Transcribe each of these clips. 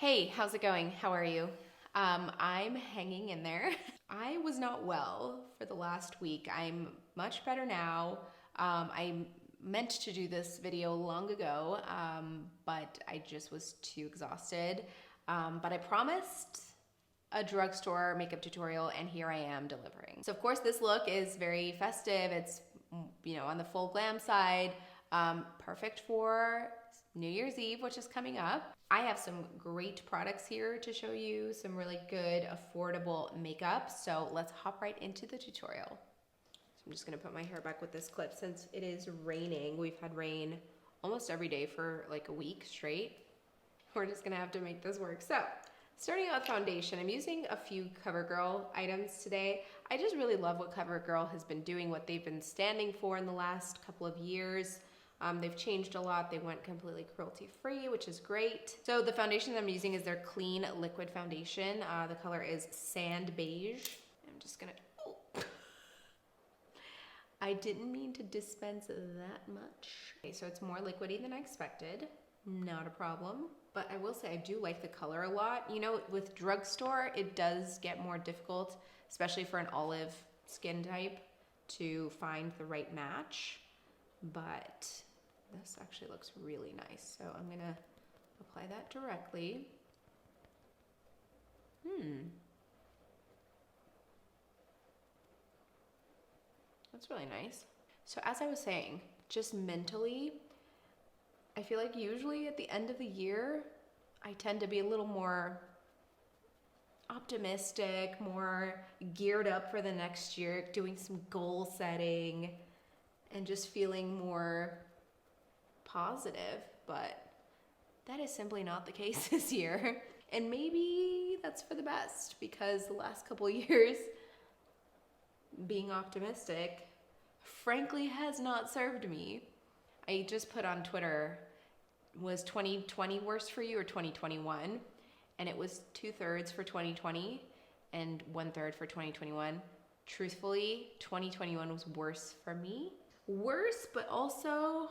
Hey, how's it going? How are you? I'm hanging in there. I was not well for the last week. I'm much better now. I meant to do this video long ago, but I just was too exhausted. But I promised a drugstore makeup tutorial, and here I am delivering. So of course this look is very festive. It's, you know, on the full glam side, perfect for New Year's Eve, which is coming up. I have some great products here to show you, some really good, affordable makeup. So let's hop right into the tutorial. So I'm just gonna put my hair back with this clip since it is raining. We've had rain almost every day for like a week straight. We're just gonna have to make this work. So, starting out with foundation, I'm using a few CoverGirl items today. I just really love what CoverGirl has been doing, what they've been standing for in the last couple of years. They've changed a lot. They went completely cruelty-free, which is great. So the foundation that I'm using is their clean liquid foundation. The color is Sand Beige. I'm just gonna, oh. I didn't mean to dispense that much. Okay, so it's more liquidy than I expected. Not a problem. But I will say I do like the color a lot. You know, with drugstore, it does get more difficult, especially for an olive skin type, to find the right match. But this actually looks really nice. So I'm gonna apply that directly. That's really nice. So as I was saying, just mentally, I feel like usually at the end of the year, I tend to be a little more optimistic, more geared up for the next year, doing some goal setting, and just feeling more positive, but that is simply not the case this year. And maybe that's for the best, because the last couple of years, being optimistic, frankly, has not served me. I just put on Twitter, was 2020 worse for you or 2021? And it was 2/3 for 2020 and 1/3 for 2021. Truthfully, 2021 was worse for me. Worse, but also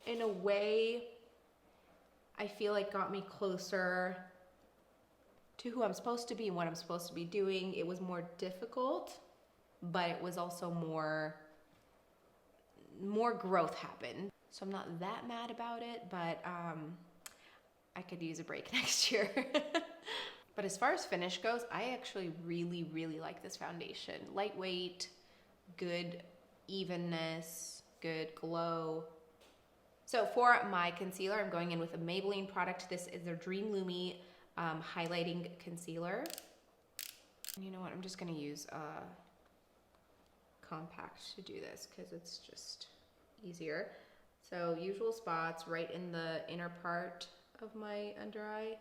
in a way I feel like got me closer to who I'm supposed to be and what I'm supposed to be doing. It was more difficult, but it was also more growth happened. So I'm not that mad about it, but I could use a break next year. But as far as finish goes, I actually really like this foundation. Lightweight, good evenness, good glow. So for my concealer, I'm going in with a Maybelline product. This is their Dream Lumi highlighting concealer. And you know what, I'm just gonna use a compact to do this because it's just easier. So usual spots right in the inner part of my under eye,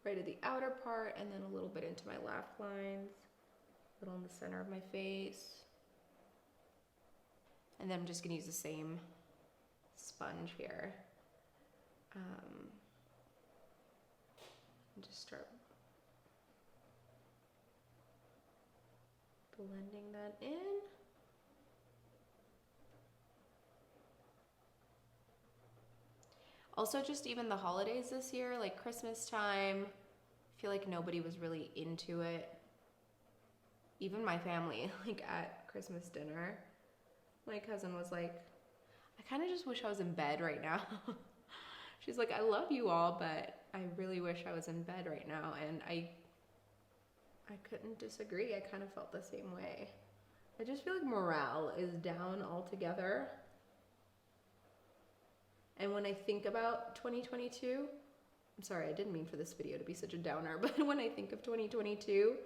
right at the outer part, and then a little bit into my laugh lines, a little in the center of my face. And then I'm just gonna use the same sponge here. And just start blending that in. Also, just even the holidays this year, like Christmas time, I feel like nobody was really into it. Even my family, like at Christmas dinner, my cousin was like, I kind of just wish I was in bed right now. She's like, I love you all, but I really wish I was in bed right now. And I couldn't disagree. I kind of felt the same way. I just feel like morale is down altogether. And when I think about 2022, I'm sorry, I didn't mean for this video to be such a downer, but when I think of 2022,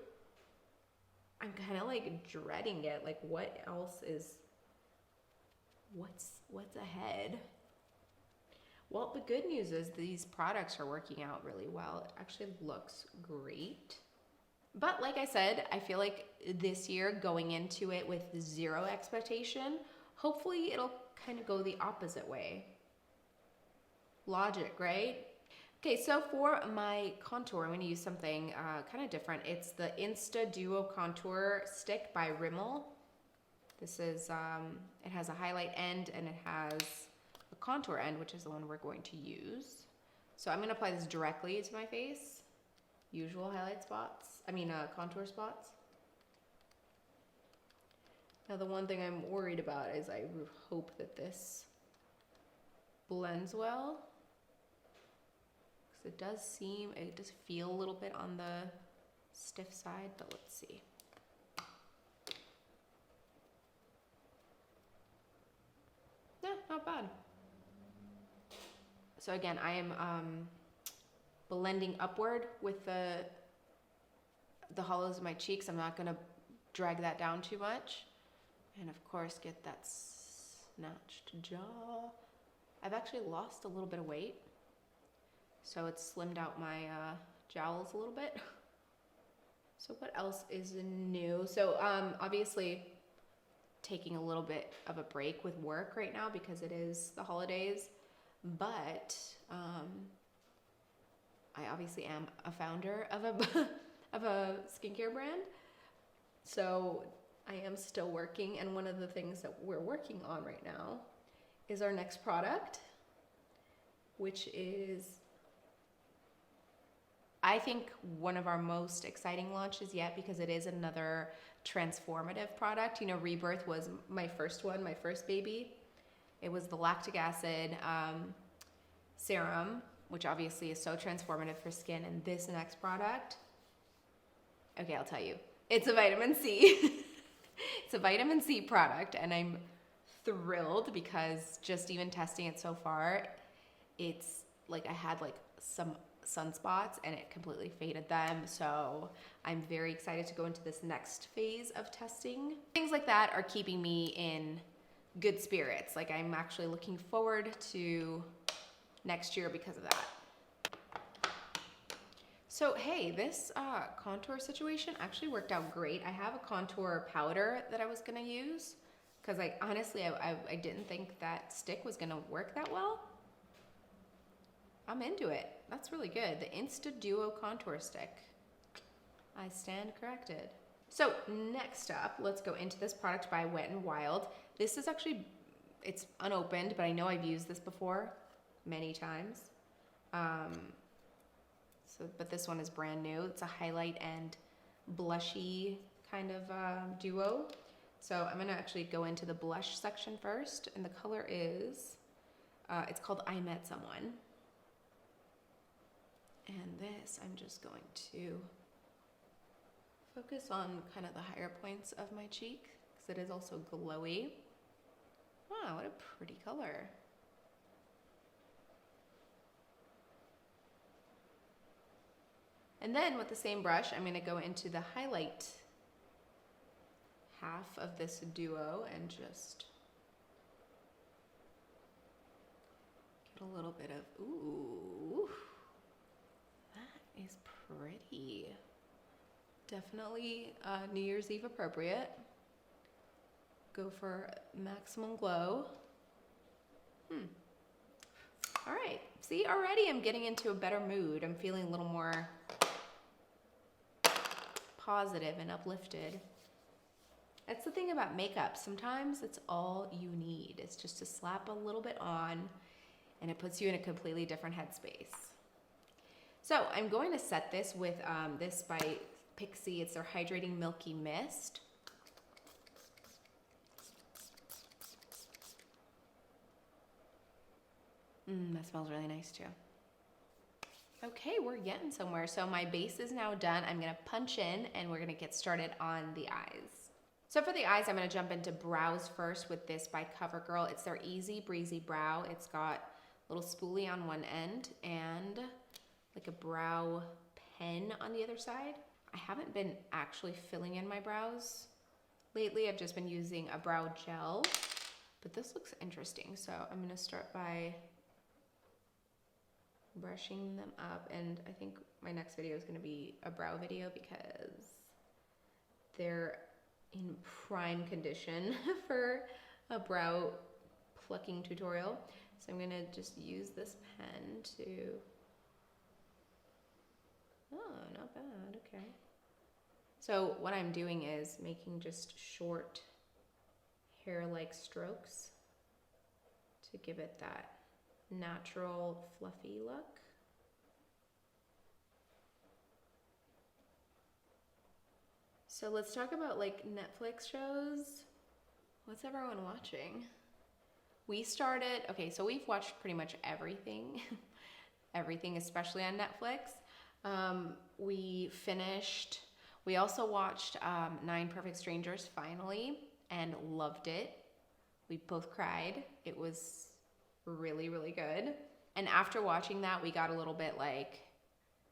I'm kind of like dreading it. Like, what else is, what's ahead? Well, the good news is these products are working out really well. It actually looks great. But like I said, I feel like this year, going into it with zero expectation, hopefully it'll kind of go the opposite way. Logic, right? Okay, so for my contour, I'm going to use something kind of different. It's the Insta Duo Contour Stick by Rimmel. This is, it has a highlight end and it has a contour end, which is the one we're going to use. So I'm gonna apply this directly to my face. Usual highlight spots, contour spots. Now the one thing I'm worried about is I hope that this blends well. Because it does feel a little bit on the stiff side, but let's see. Yeah, not bad. So again, I am blending upward with the hollows of my cheeks. I'm not gonna drag that down too much. And of course, get that snatched jaw. I've actually lost a little bit of weight, so it's slimmed out my jowls a little bit. So what else is new? So obviously taking a little bit of a break with work right now because it is the holidays, but I obviously am a founder of a skincare brand, so I am still working, and one of the things that we're working on right now is our next product, which is, I think, one of our most exciting launches yet, because it is another transformative product. You know, Rebirth was my first one, my first baby. It was the lactic acid serum, which obviously is so transformative for skin. And this next product, okay, I'll tell you, it's a vitamin C. It's a vitamin C product, and I'm thrilled because just even testing it so far, it's like I had like some sunspots and it completely faded them. So I'm very excited to go into this next phase of testing. Things like that are keeping me in good spirits. Like, I'm actually looking forward to next year because of that. So hey, this contour situation actually worked out great. I have a contour powder that I was gonna use because honestly I didn't think that stick was gonna work that well. I'm into it. That's really good. The Insta Duo Contour Stick. I stand corrected. So next up, let's go into this product by Wet n Wild. This is actually, it's unopened, but I know I've used this before many times. But this one is brand new. It's a highlight and blushy kind of duo. So I'm gonna actually go into the blush section first, and the color is, it's called I Met Someone. And this, I'm just going to focus on kind of the higher points of my cheek, because it is also glowy. Wow, what a pretty color. And then with the same brush, I'm gonna go into the highlight half of this duo and just get a little bit of, ooh, that is pretty. Definitely New Year's Eve appropriate. Go for maximum glow. All right, see, already I'm getting into a better mood. I'm feeling a little more positive and uplifted. That's the thing about makeup. Sometimes it's all you need. It's just to slap a little bit on and it puts you in a completely different headspace. So I'm going to set this with this by Pixi. It's their Hydrating Milky Mist. That smells really nice too. Okay, we're getting somewhere. So my base is now done. I'm gonna punch in and we're gonna get started on the eyes. So for the eyes, I'm gonna jump into brows first with this by CoverGirl. It's their Easy Breezy Brow. It's got a little spoolie on one end and like a brow pen on the other side. I haven't been actually filling in my brows lately. I've just been using a brow gel, but this looks interesting. So I'm gonna start by brushing them up, and I think my next video is going to be a brow video because they're in prime condition for a brow plucking tutorial. So I'm going to just use this pen to, oh, not bad, okay. So what I'm doing is making just short hair-like strokes to give it that natural fluffy look. So let's talk about like Netflix shows. What's everyone watching? We started, okay, so we've watched pretty much everything, everything, especially on Netflix. We also watched 9 Perfect Strangers finally and loved it. We both cried. It was really, really good. And after watching that, we got a little bit like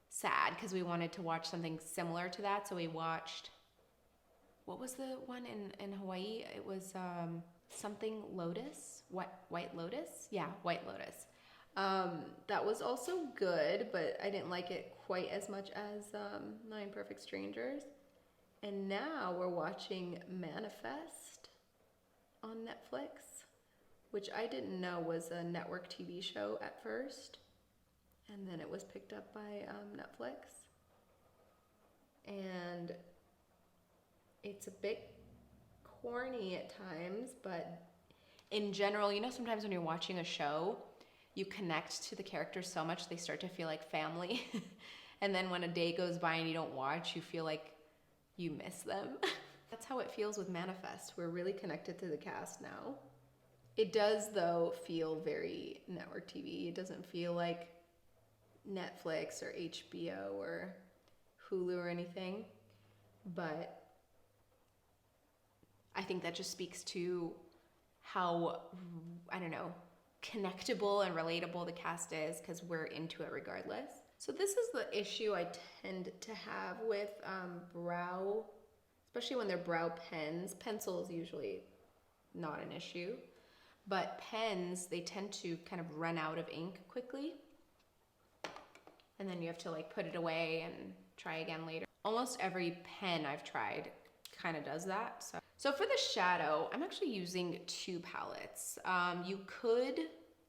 sad because we wanted to watch something similar to that. So we watched, what was the one in Hawaii? It was something Lotus, White Lotus? Yeah, White Lotus. That was also good, but I didn't like it quite as much as 9 Perfect Strangers. And now we're watching Manifest on Netflix, which I didn't know was a network TV show at first. And then it was picked up by Netflix. And it's a bit corny at times, but in general, you know, sometimes when you're watching a show, you connect to the characters so much they start to feel like family. And then when a day goes by and you don't watch, you feel like you miss them. That's how it feels with Manifest. We're really connected to the cast now. It does, though, feel very network TV. It doesn't feel like Netflix or HBO or Hulu or anything. But I think that just speaks to how, I don't know, connectable and relatable the cast is because we're into it regardless. So this is the issue I tend to have with brow, especially when they're brow pens. Pencils usually not an issue, but pens, they tend to kind of run out of ink quickly. And then you have to like put it away and try again later. Almost every pen I've tried kind of does that. So for the shadow, I'm actually using 2 palettes. You could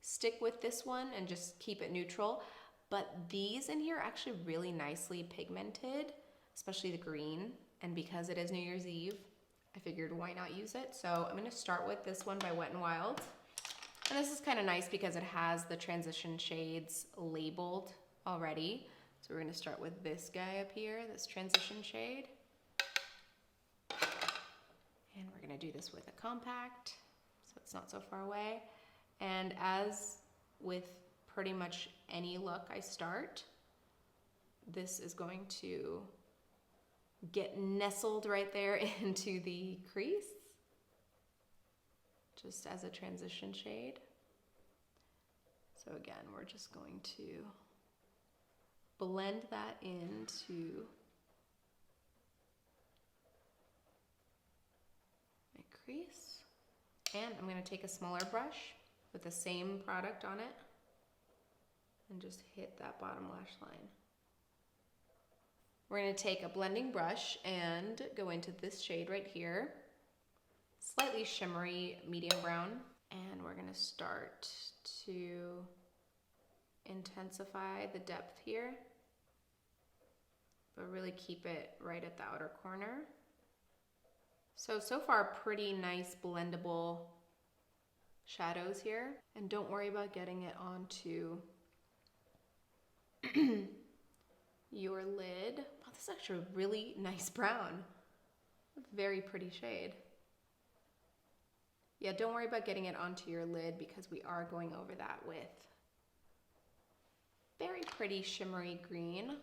stick with this one and just keep it neutral, but these in here are actually really nicely pigmented, especially the green. And because it is New Year's Eve, I figured why not use it? So I'm gonna start with this one by Wet n Wild. And this is kind of nice because it has the transition shades labeled already. So we're gonna start with this guy up here, this transition shade. And we're gonna do this with a compact, so it's not so far away. And as with pretty much any look I start, this is going to get nestled right there into the crease, just as a transition shade. So again, we're just going to blend that into my crease. And I'm gonna take a smaller brush with the same product on it and just hit that bottom lash line. We're gonna take a blending brush and go into this shade right here, slightly shimmery medium brown, and we're gonna start to intensify the depth here, but really keep it right at the outer corner. So far pretty nice blendable shadows here, and don't worry about getting it onto your lid. Oh, this is actually a really nice brown. Very pretty shade. Yeah, don't worry about getting it onto your lid because we are going over that with very pretty shimmery green. I'm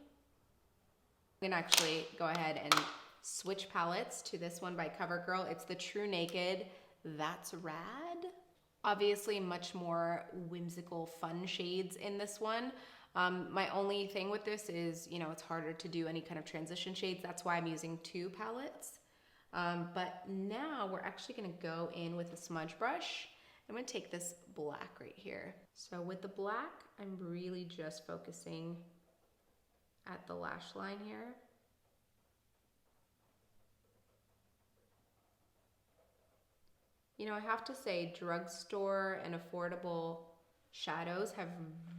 gonna actually go ahead and switch palettes to this one by CoverGirl. It's the Trunaked That's Rad. Obviously much more whimsical, fun shades in this one. My only thing with this is, you know, it's harder to do any kind of transition shades. That's why I'm using 2 palettes. But now we're actually gonna go in with a smudge brush. I'm gonna take this black right here. So with the black, I'm really just focusing at the lash line here. You know, I have to say drugstore and affordable shadows have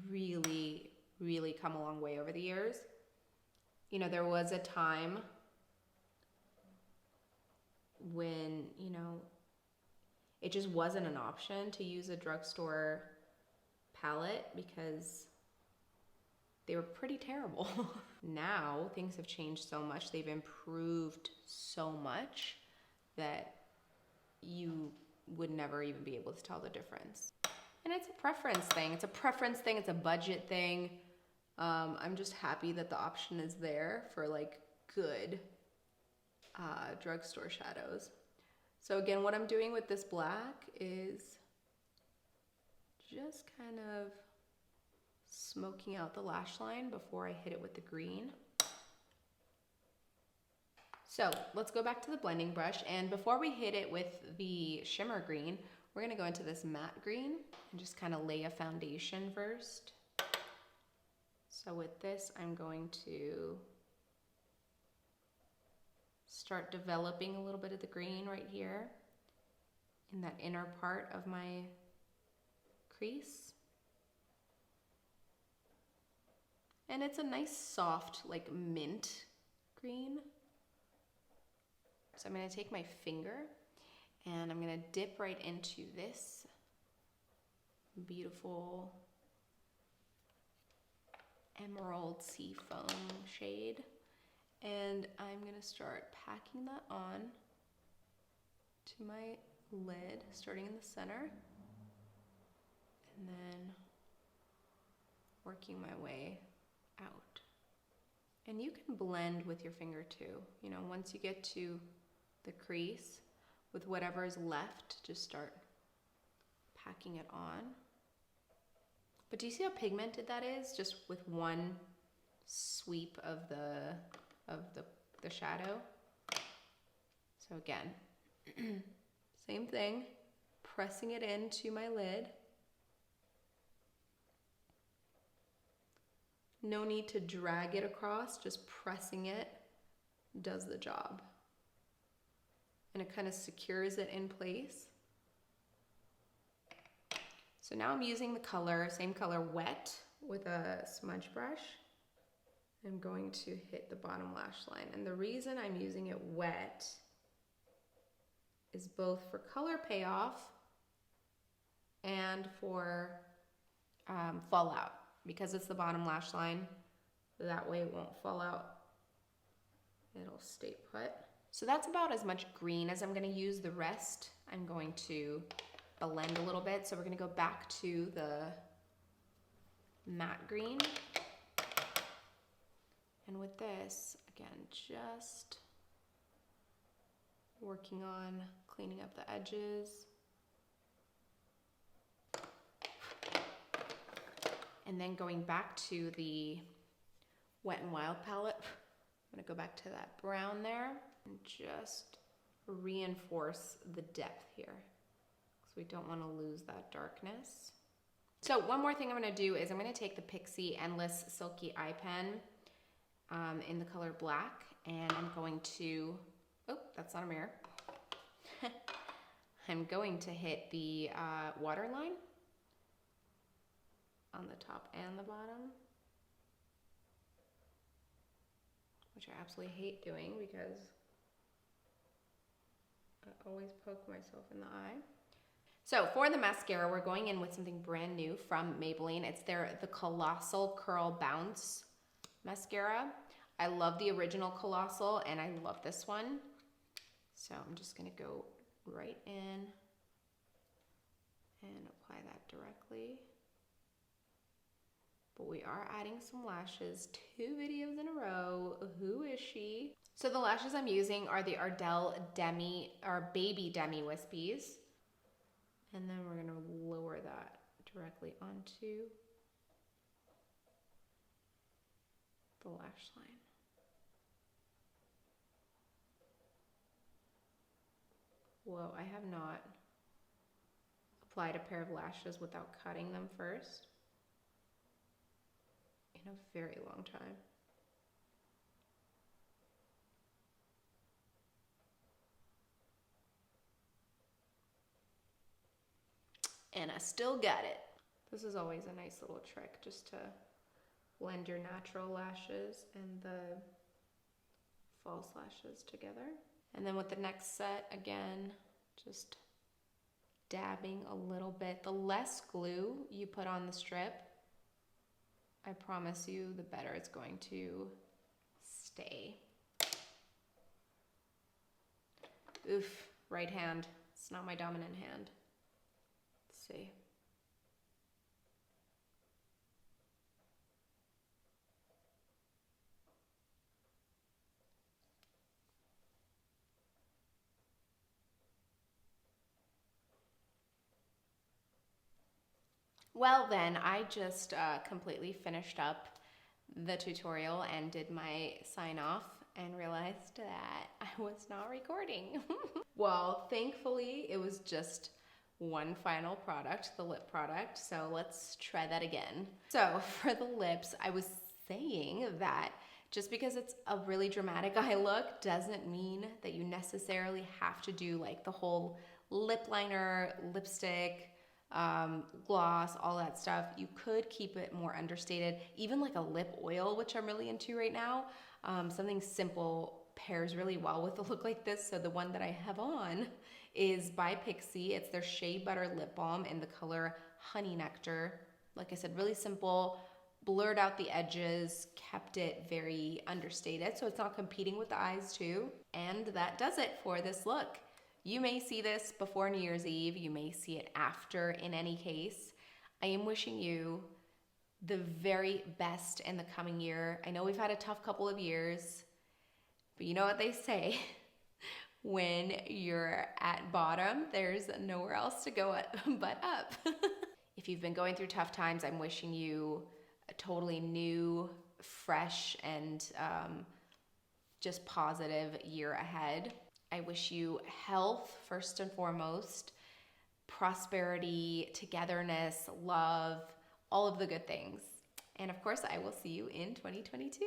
really, really come a long way over the years. You know, there was a time when, you know, it just wasn't an option to use a drugstore palette because they were pretty terrible. Now things have changed so much, they've improved so much that you would never even be able to tell the difference. And it's a preference thing, it's a budget thing. I'm just happy that the option is there for like good drugstore shadows. So again, what I'm doing with this black is just kind of smoking out the lash line before I hit it with the green. So let's go back to the blending brush, and before we hit it with the shimmer green, we're gonna go into this matte green and just kind of lay a foundation first. So with this, I'm going to start developing a little bit of the green right here in that inner part of my crease. And it's a nice soft, like mint green. So I'm gonna take my finger and I'm gonna dip right into this beautiful emerald sea foam shade. And I'm gonna start packing that on to my lid, starting in the center, and then working my way out. And you can blend with your finger too. You know, once you get to the crease, with whatever is left, just start packing it on. But do you see how pigmented that is? Just with one sweep of the shadow. So again, same thing, pressing it into my lid. No need to drag it across, just pressing it does the job. And it kind of secures it in place. So now I'm using the color, same color, Wet, with a smudge brush. I'm going to hit the bottom lash line. And the reason I'm using it wet is both for color payoff and for fallout. Because it's the bottom lash line, that way it won't fall out. It'll stay put. So that's about as much green as I'm gonna use. The rest I'm going to blend a little bit. So we're gonna go back to the matte green. And with this, again, just working on cleaning up the edges. And then going back to the Wet n Wild palette, I'm gonna go back to that brown there and just reinforce the depth here, because we don't wanna lose that darkness. So one more thing I'm gonna do is I'm gonna take the Pixi Endless Silky Eye Pen in the color black, and I'm going to, oh, that's not a mirror. I'm going to hit the waterline on the top and the bottom, which I absolutely hate doing because I always poke myself in the eye. So for the mascara, we're going in with something brand new from Maybelline. It's the Colossal Curl Bounce mascara. I love the original Colossal and I love this one. So I'm just gonna go right in and apply that directly. But we are adding some lashes, 2 videos in a row. Who is she? So the lashes I'm using are the Ardell Demi, or Baby Demi Wispies. And then we're gonna lower that directly onto the lash line. Whoa, I have not applied a pair of lashes without cutting them first in a very long time. And I still got it. This is always a nice little trick, just to blend your natural lashes and the false lashes together. And then with the next set, again, just dabbing a little bit. The less glue you put on the strip, I promise you, the better it's going to stay. Oof, right hand. It's not my dominant hand. Let's see. Well then, I just completely finished up the tutorial and did my sign off and realized that I was not recording. Well, thankfully it was just one final product, the lip product, so let's try that again. So for the lips, I was saying that just because it's a really dramatic eye look doesn't mean that you necessarily have to do like the whole lip liner, lipstick, gloss, all that stuff. You could keep it more understated, even like a lip oil, which I'm really into right now. Something simple pairs really well with a look like this. So the one that I have on is by Pixi. It's their Shea Butter Lip Balm in the color Honey Nectar. Like I said, really simple, blurred out the edges, kept it very understated so it's not competing with the eyes too. And that does it for this look. You may see this before New Year's Eve, you may see it after. In any case, I am wishing you the very best in the coming year. I know we've had a tough couple of years, but you know what they say, when you're at bottom, there's nowhere else to go but up. If you've been going through tough times, I'm wishing you a totally new, fresh, and just positive year ahead. I wish you health first and foremost, prosperity, togetherness, love, all of the good things. And of course, I will see you in 2022.